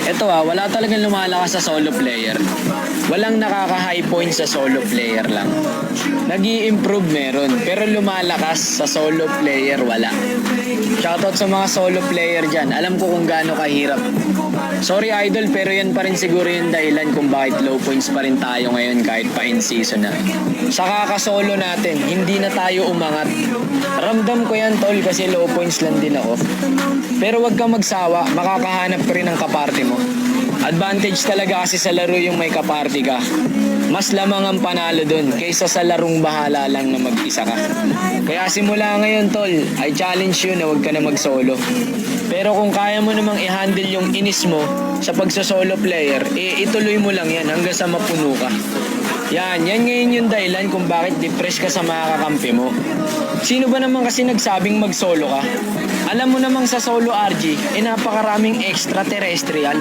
Ito wala talagang lumalakas sa solo player. Walang nakaka-high point sa solo player lang. Nag-i-improve meron, pero lumalakas sa solo player wala. Shoutout sa mga solo player dyan. Alam ko kung gaano kahirap. Sorry idol, pero yan pa rin siguro yung dahilan kung bakit low points pa rin tayo ngayon kahit pa in season na. Sa kakasolo natin, hindi na tayo umangat. Ramdam ko yan tol kasi low points lang din ako. Pero wag kang magsawa, makakahanap ka rin ng kaparty mo. Advantage talaga kasi sa laro yung may kaparty ka. Mas lamang ang panalo dun kaysa sa larong bahala lang na mag-isa ka. Kaya simula ngayon tol, I challenge you na wag ka na mag-solo. Pero kung kaya mo namang i-handle yung inis mo sa pagsa-solo player, ituloy mo lang yan hanggang sa mapuno ka. Yan ngayon yung dahilan kung bakit depressed ka sa mga kakampi mo. Sino ba naman kasi nagsabing mag-solo ka? Alam mo namang sa solo RG, napakaraming extraterrestrial.